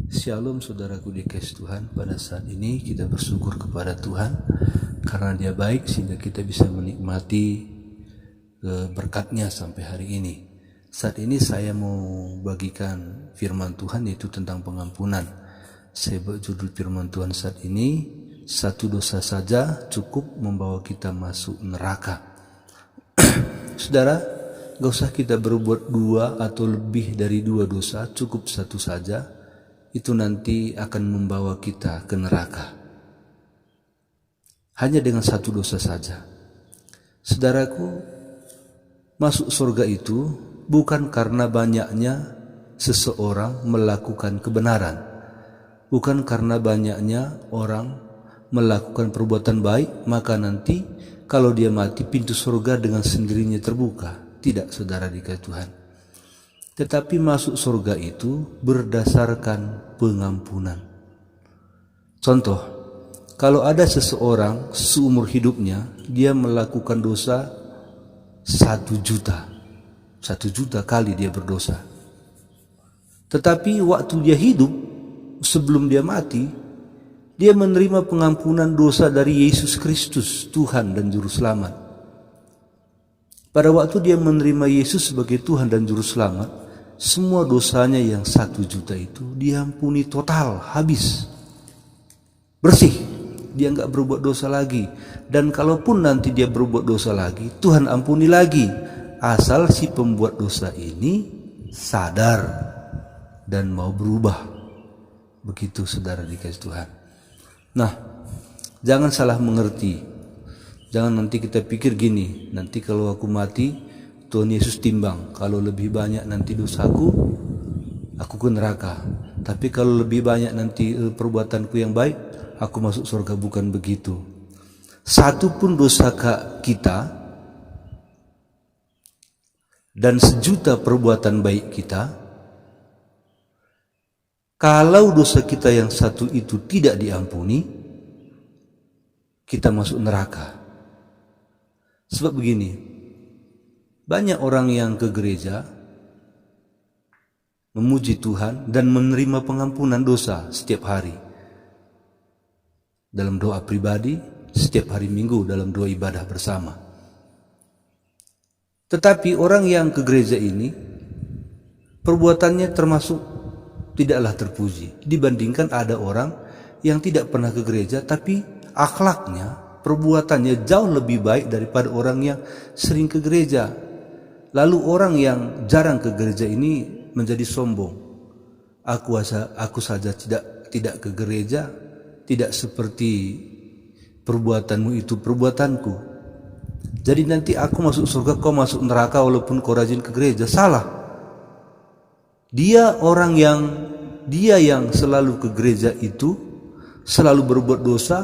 Shalom saudaraku di kasih Tuhan. Pada saat ini kita bersyukur kepada Tuhan karena Dia baik sehingga kita bisa menikmati berkatnya sampai hari ini. Saat ini saya mau bagikan firman Tuhan yaitu tentang pengampunan. Saya buat judul firman Tuhan saat ini, satu dosa saja cukup membawa kita masuk neraka. Saudara, gak usah kita berbuat dua atau lebih dari dua dosa, cukup satu saja. Itu nanti akan membawa kita ke neraka. Hanya dengan satu dosa saja. Saudaraku, masuk surga itu bukan karena banyaknya seseorang melakukan kebenaran. Bukan karena banyaknya orang melakukan perbuatan baik, maka nanti kalau dia mati pintu surga dengan sendirinya terbuka. Tidak, saudara dikasihi Tuhan. Tetapi masuk surga itu berdasarkan pengampunan. Contoh, kalau ada seseorang seumur hidupnya dia melakukan dosa 1 juta. 1 juta kali dia berdosa. Tetapi waktu dia hidup, sebelum dia mati, dia menerima pengampunan dosa dari Yesus Kristus, Tuhan dan Juru Selamat. Pada waktu dia menerima Yesus sebagai Tuhan dan Juru Selamat, semua dosanya yang 1 juta itu diampuni total, habis, bersih. Dia enggak berbuat dosa lagi. Dan kalaupun nanti dia berbuat dosa lagi, Tuhan ampuni lagi, asal si pembuat dosa ini sadar dan mau berubah. Begitu saudara dikasih Tuhan. Nah, jangan salah mengerti. Jangan nanti kita pikir gini, nanti kalau aku mati Tuhan Yesus timbang, kalau lebih banyak nanti dosaku, aku ke neraka. Tapi kalau lebih banyak nanti perbuatanku yang baik, aku masuk surga. Bukan begitu. Satu pun dosa kita dan 1 juta perbuatan baik kita, kalau dosa kita yang satu itu tidak diampuni, kita masuk neraka. Sebab begini, banyak orang yang ke gereja memuji Tuhan dan menerima pengampunan dosa setiap hari. Dalam doa pribadi, setiap hari Minggu dalam doa ibadah bersama. Tetapi orang yang ke gereja ini, perbuatannya termasuk tidaklah terpuji. Dibandingkan ada orang yang tidak pernah ke gereja tapi akhlaknya, perbuatannya jauh lebih baik daripada orang yang sering ke gereja. Lalu orang yang jarang ke gereja ini menjadi sombong. Aku saja tidak ke gereja, tidak seperti perbuatanmu itu perbuatanku. Jadi nanti aku masuk surga, kau masuk neraka walaupun kau rajin ke gereja. Salah. Dia yang selalu ke gereja itu selalu berbuat dosa,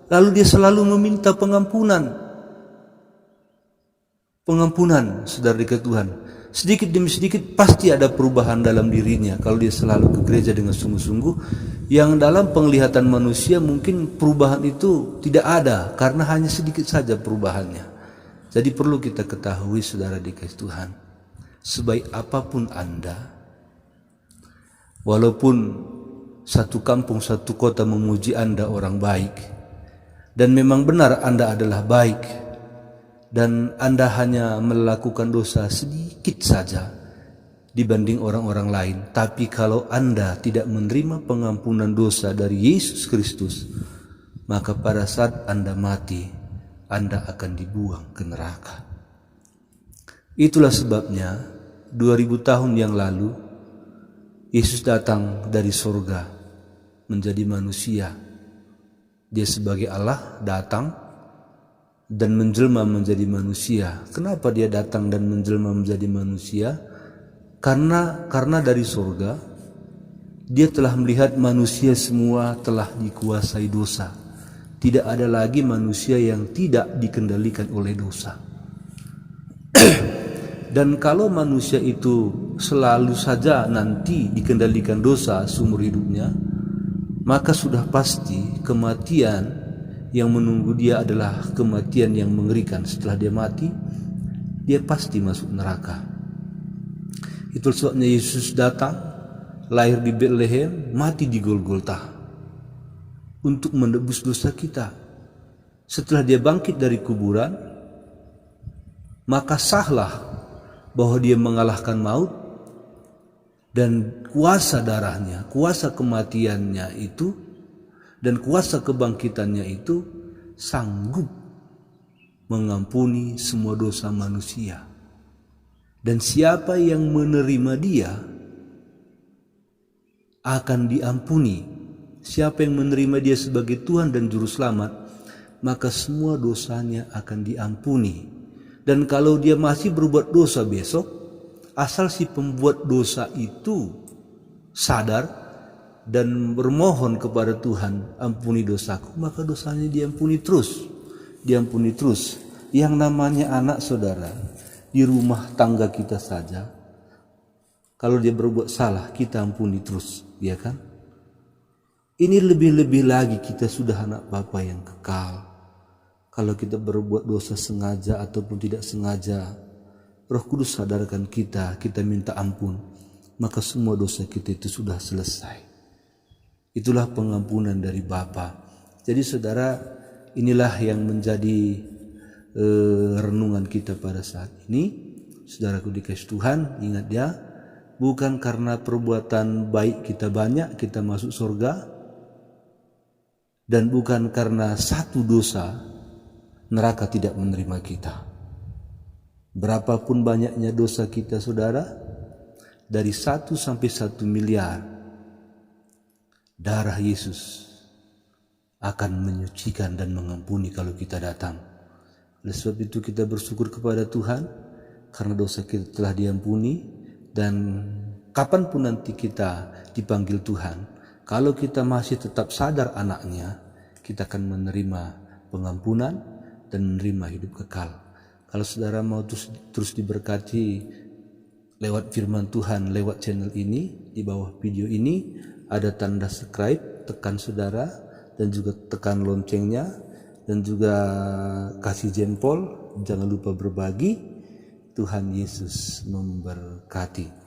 lalu dia selalu meminta pengampunan, saudara dikasihi Tuhan. Sedikit demi sedikit pasti ada perubahan dalam dirinya kalau dia selalu ke gereja dengan sungguh-sungguh. Yang dalam penglihatan manusia mungkin perubahan itu tidak ada karena hanya sedikit saja perubahannya. Jadi perlu kita ketahui saudara dikasihi Tuhan, sebaik apapun Anda, walaupun satu kampung, satu kota memuji Anda orang baik, dan memang benar Anda adalah baik, dan Anda hanya melakukan dosa sedikit saja dibanding orang-orang lain, tapi kalau Anda tidak menerima pengampunan dosa dari Yesus Kristus, maka pada saat Anda mati, Anda akan dibuang ke neraka. Itulah sebabnya 2000 tahun yang lalu Yesus datang dari surga menjadi manusia. Dia sebagai Allah datang dan menjelma menjadi manusia. Kenapa dia datang dan menjelma menjadi manusia? Karena dari surga dia telah melihat manusia semua telah dikuasai dosa. Tidak ada lagi manusia yang tidak dikendalikan oleh dosa. Dan kalau manusia itu selalu saja nanti dikendalikan dosa seumur hidupnya, maka sudah pasti kematian yang menunggu dia adalah kematian yang mengerikan. Setelah dia mati, dia pasti masuk neraka. Itu sebabnya Yesus datang lahir di Bethlehem, mati di Golgota untuk menebus dosa kita. Setelah dia bangkit dari kuburan, maka sahlah bahwa dia mengalahkan maut, dan kuasa darahnya, kuasa kematiannya itu, dan kuasa kebangkitannya itu sanggup mengampuni semua dosa manusia. Dan siapa yang menerima dia akan diampuni. Siapa yang menerima dia sebagai Tuhan dan Juru Selamat, maka semua dosanya akan diampuni. Dan kalau dia masih berbuat dosa besok, asal si pembuat dosa itu sadar dan bermohon kepada Tuhan, ampuni dosaku, maka dosanya diampuni terus. Diampuni terus. Yang namanya anak saudara, di rumah tangga kita saja, kalau dia berbuat salah, kita ampuni terus, ya kan? Ini lebih-lebih lagi kita sudah anak Bapa yang kekal. Kalau kita berbuat dosa sengaja ataupun tidak sengaja, Roh Kudus sadarkan kita minta ampun, maka semua dosa kita itu sudah selesai. Itulah pengampunan dari Bapa. Jadi saudara, inilah yang menjadi renungan kita pada saat ini. Saudaraku dikasih Tuhan, ingat ya, bukan karena perbuatan baik kita banyak kita masuk surga, dan bukan karena satu dosa neraka tidak menerima kita. Berapapun banyaknya dosa kita saudara, dari 1 sampai 1 miliar, darah Yesus akan menyucikan dan mengampuni kalau kita datang. Oleh sebab itu kita bersyukur kepada Tuhan karena dosa kita telah diampuni, dan kapanpun nanti kita dipanggil Tuhan, kalau kita masih tetap sadar anaknya, kita akan menerima pengampunan dan menerima hidup kekal. Kalau saudara mau terus diberkati lewat firman Tuhan, lewat channel ini, di bawah video ini ada tanda subscribe, tekan saudara, dan juga tekan loncengnya, dan juga kasih jempol. Jangan lupa berbagi. Tuhan Yesus memberkati.